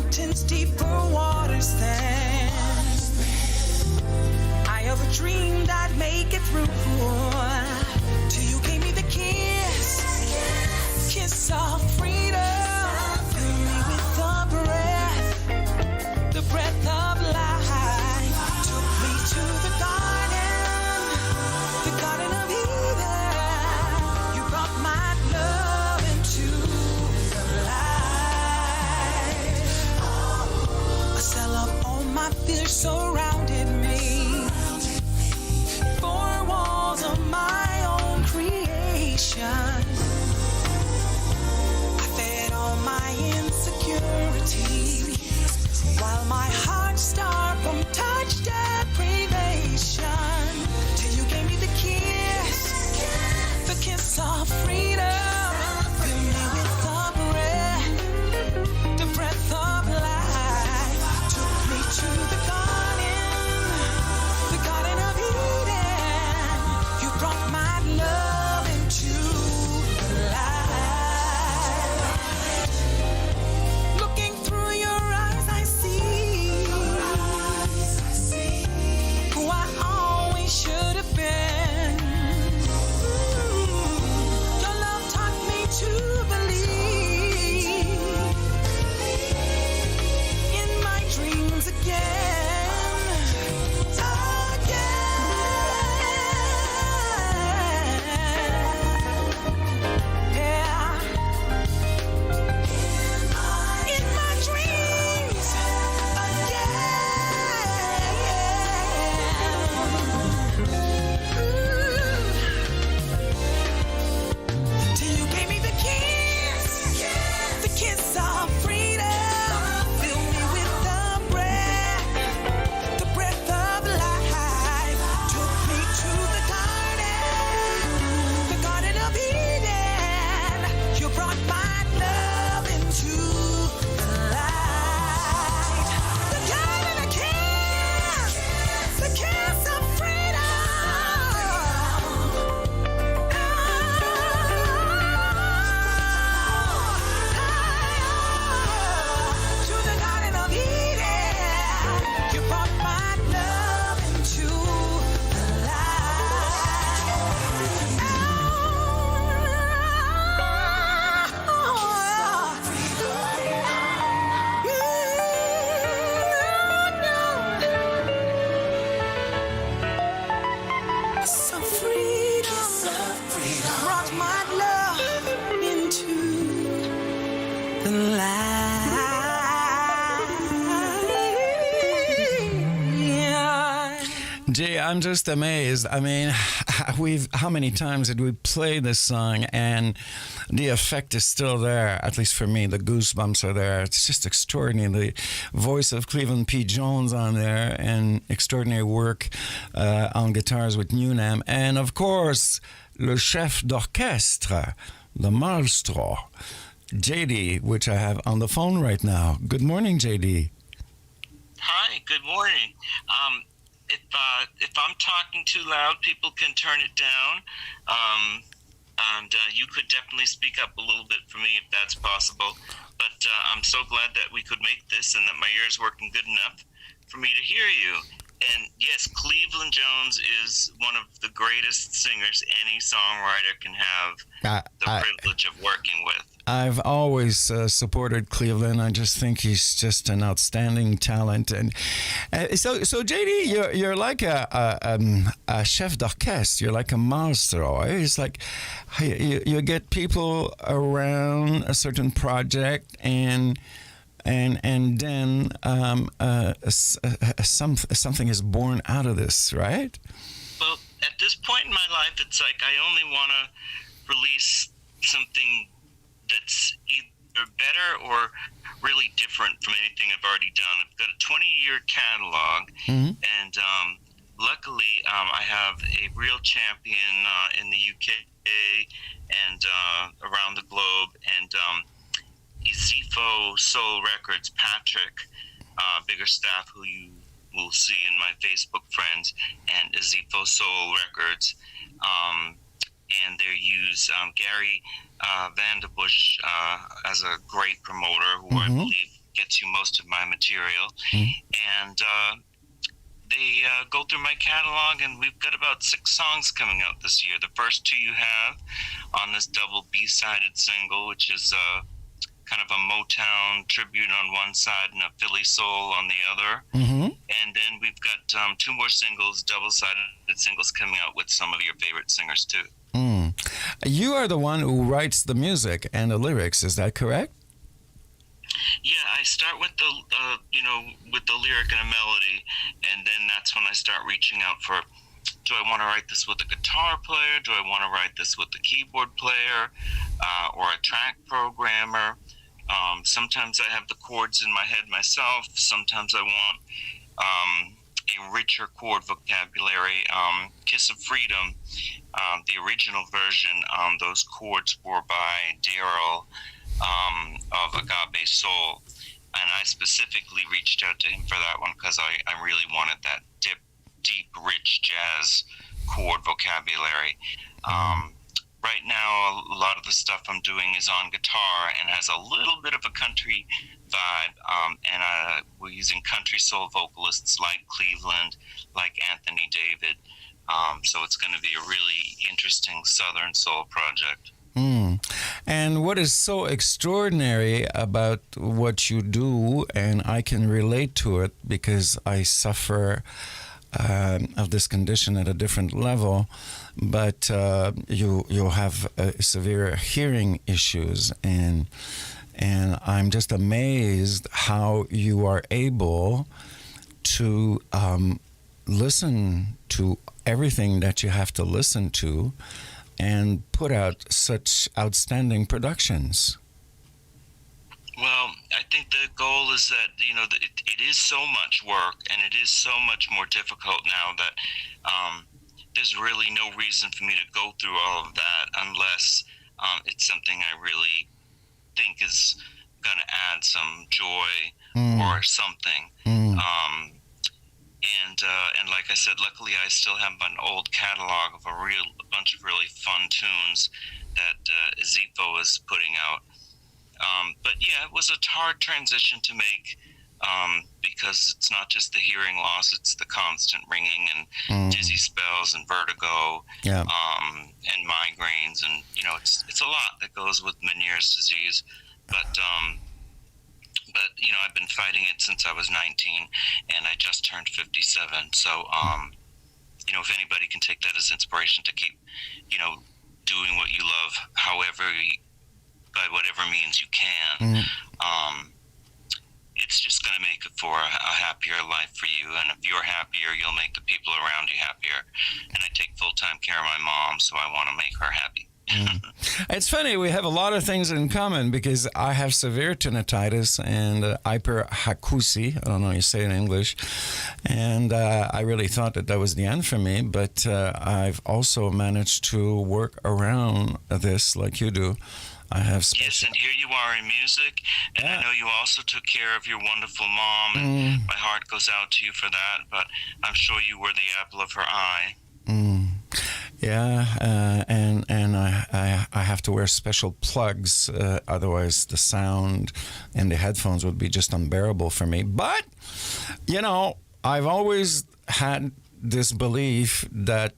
mountains, deeper waters than. I have a dream that make it through. Till you gave me the kiss, kiss of freedom. Fill me with the breath of life. Took me to the Garden of Eden. You brought my love into the light. A cell of all my fears surrounded me. Four walls of my own creation. I fed all my insecurities while my heart starved from touch deprivation. Till you gave me the kiss of freedom. Fill me with the breath of life. Took me to the Garden of Eden. You brought my love into the light. Looking through your eyes, I see who I always should have been. Your love taught me to believe in my dreams again. Yeah. In my dreams again. Till you gave me the kiss of freedom. Fill me with the breath of life. Took me to the Garden of Eden. You brought my love into the light. The Garden of the kiss of freedom. To the Garden of Eden. You brought my love into the light. Some freedom. Brought my love into the light. Jay, I'm just amazed. I mean, how many times did we play this song and the effect is still there, at least for me. The goosebumps are there. It's just extraordinary. The voice of Cleveland P. Jones on there and extraordinary work on guitars with Newnham. And of course, le chef d'orchestre, the maestro, Jay Dee, which I have on the phone right now. Good morning, Jay Dee. Hi, good morning. If I'm talking too loud, people can turn it down. And you could definitely speak up a little bit for me if that's possible. But I'm so glad that we could make this and that my ear's working good enough for me to hear you. And yes, Cleveland Jones is one of the greatest singers any songwriter can have the privilege of working with. I've always supported Cleveland. I just think he's just an outstanding talent. And so Jay Dee, you're like a chef d'orchestre. You're like a maestro. It's like you get people around a certain project and then something is born out of this, right? Well, at this point in my life, it's like I only want to release something that's either better or really different from anything I've already done. I've got a 20-year catalog, and luckily I have a real champion in the UK and around the globe, and Ezifo Soul Records, Patrick Biggerstaff, who you will see in my Facebook friends, and Ezifo Soul Records, and they use Gary Vanderbush as a great promoter who I believe gets you most of my material. And they go through my catalog, and we've got about 6 songs coming out this year. The first 2 you have on this double B-sided single, which is kind of a Motown tribute on one side and a Philly soul on the other. And then we've got 2 more singles, double-sided singles, coming out with some of your favorite singers too. You are the one who writes the music and the lyrics, is that correct? Yeah, I start with the with the lyric and a melody, and then that's when I start reaching out for, do I want to write this with a guitar player? Do I want to write this with a keyboard player or a track programmer? Sometimes I have the chords in my head myself. Sometimes I want a richer chord vocabulary. Kiss of Freedom, the original version, those chords were by Daryl of Agape Soul. And I specifically reached out to him for that one because I really wanted that deep, rich jazz chord vocabulary. Right now, a lot of the stuff I'm doing is on guitar and has a little bit of a country vibe. And we're using country soul vocalists like Cleveland, like Anthony David. So it's going to be a really interesting Southern soul project. And what is so extraordinary about what you do, and I can relate to it because I suffer of this condition at a different level, but you have severe hearing issues, and I'm just amazed how you are able to listen to everything that you have to listen to and put out such outstanding productions. Well, I think the goal is that, it is so much work, and it is so much more difficult now that there's really no reason for me to go through all of that unless it's something I really think is going to add some joy or something. And like I said, luckily I still have an old catalog of a bunch of really fun tunes that Zepho is putting out. But yeah, it was a hard transition to make because it's not just the hearing loss, it's the constant ringing and dizzy spells and vertigo and migraines, and it's a lot that goes with Meniere's disease. But I've been fighting it since I was 19, and I just turned 57. So, if anybody can take that as inspiration to keep, doing what you love, by whatever means you can, it's just going to make it for a happier life for you. And if you're happier, you'll make the people around you happier. And I take full-time care of my mom, so I want to make her happy. It's funny, we have a lot of things in common because I have severe tinnitus and hyperacusis. I don't know how you say it in English. And I really thought that was the end for me, but I've also managed to work around this like you do. I have Yes, and here you are in music, and I know you also took care of your wonderful mom, and my heart goes out to you for that, but I'm sure you were the apple of her eye. Yeah, and I have to wear special plugs, otherwise the sound and the headphones would be just unbearable for me. But, I've always had this belief that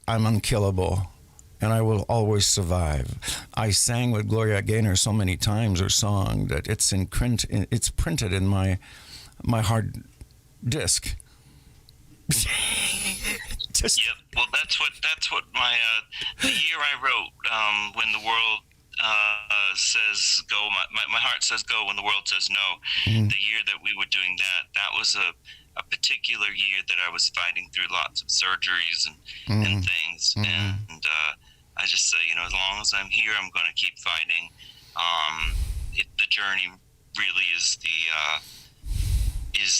I'm unkillable and I will always survive. I sang with Gloria Gaynor so many times her song that it's printed in my hard disk. Yep. Well, that's what my the year I wrote when the world says go, my heart says go when the world says no. The year that we were doing that was a particular year that I was fighting through lots of surgeries and things, and I just say, as long as I'm here, I'm going to keep fighting. The journey really is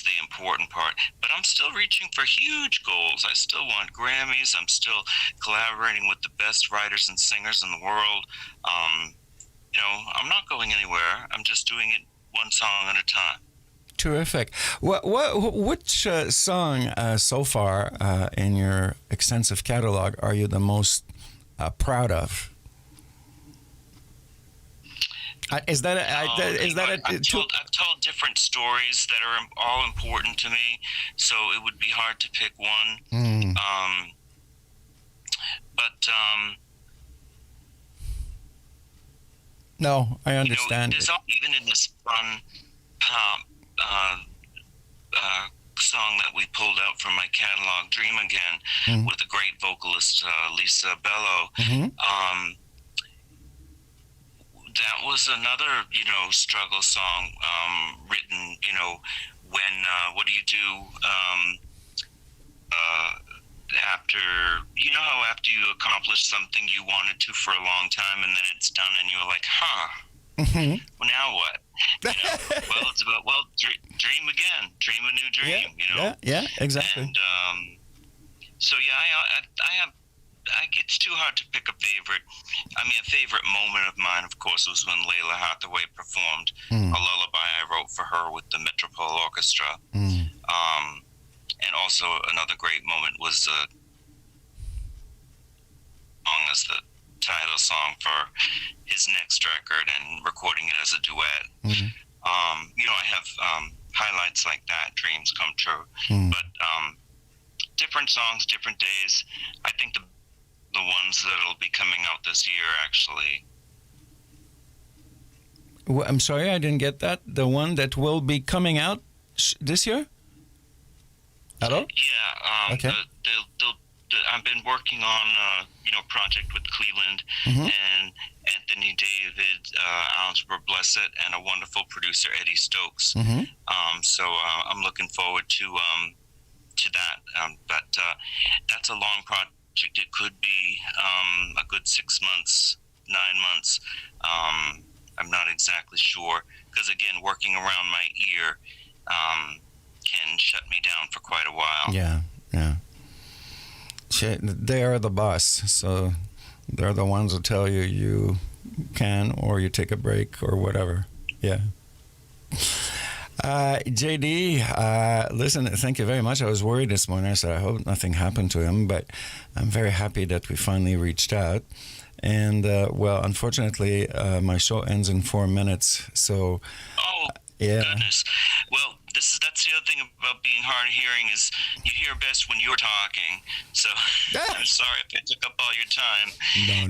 the important part, but I'm still reaching for huge goals. I still want Grammys. I'm still collaborating with the best writers and singers in the world. I'm not going anywhere. I'm just doing it one song at a time. Terrific. Which song so far in your extensive catalog are you the most proud of? Is that I've told different stories that are all important to me, so it would be hard to pick one. But no, I understand. There's even in this fun pop song that we pulled out from my catalog, "Dream Again," with the great vocalist Lisa Bello. That was another, struggle song written, when what do you do after, how after you accomplish something you wanted to for a long time and then it's done and you're like, well, now what? Well, it's about, dream again, dream a new dream, Yeah, exactly. And so, I have, it's too hard to pick a favorite. I mean, a favorite moment of mine, of course, was when Layla Hathaway performed a lullaby I wrote for her with the Metropole Orchestra. And also another great moment was song as the title song for his next record and recording it as a duet. I have highlights like that, dreams come true. But different songs, different days. I think the ones that'll be coming out this year, actually. I'm sorry, I didn't get that. The one that will be coming out this year? Hello? Yeah. Okay. I've been working on a project with Cleveland and Anthony David, Algebra Blessed, and a wonderful producer, Eddie Stokes. So I'm looking forward to that. But that's a long project. It could be a good 6 months, 9 months. I'm not exactly sure because, again, working around my ear can shut me down for quite a while. Yeah. They are the boss, so they're the ones who tell you you can or you take a break or whatever. Yeah. Jay Dee, listen, thank you very much. I was worried this morning. I said, I hope nothing happened to him, but I'm very happy that we finally reached out. And, unfortunately, my show ends in 4 minutes, so... Oh, yeah. Goodness. Well, that's the other thing about being hard of hearing is you hear best when you're talking. So I'm sorry if I took up all your time.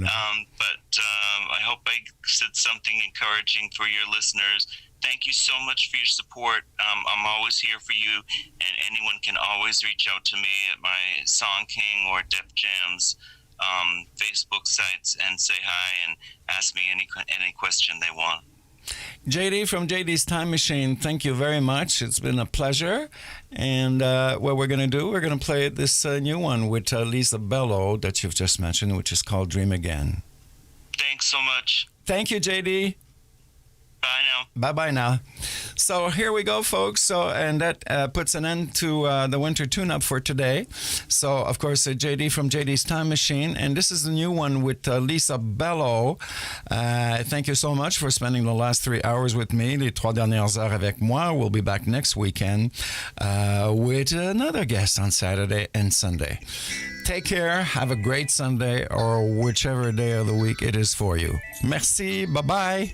No. But I hope I said something encouraging for your listeners. Thank you so much for your support. I'm always here for you, and anyone can always reach out to me at my Song King or Def Jams Facebook sites and say hi and ask me any question they want. Jay Dee from Jay Dee's Time Machine, thank you very much. It's been a pleasure. And what we're going to do, we're going to play this new one with Lisa Bello that you've just mentioned, which is called Dream Again. Thanks so much. Thank you, Jay Dee. Bye now. Bye-bye now. So here we go, folks. So, and that puts an end to the winter tune-up for today. So, of course, Jay Dee from Jay Dee's Time Machine. And this is the new one with Lisa Bello. Thank you so much for spending the last 3 hours with me, les 3 dernières heures avec moi. We'll be back next weekend with another guest on Saturday and Sunday. Take care. Have a great Sunday or whichever day of the week it is for you. Merci. Bye-bye.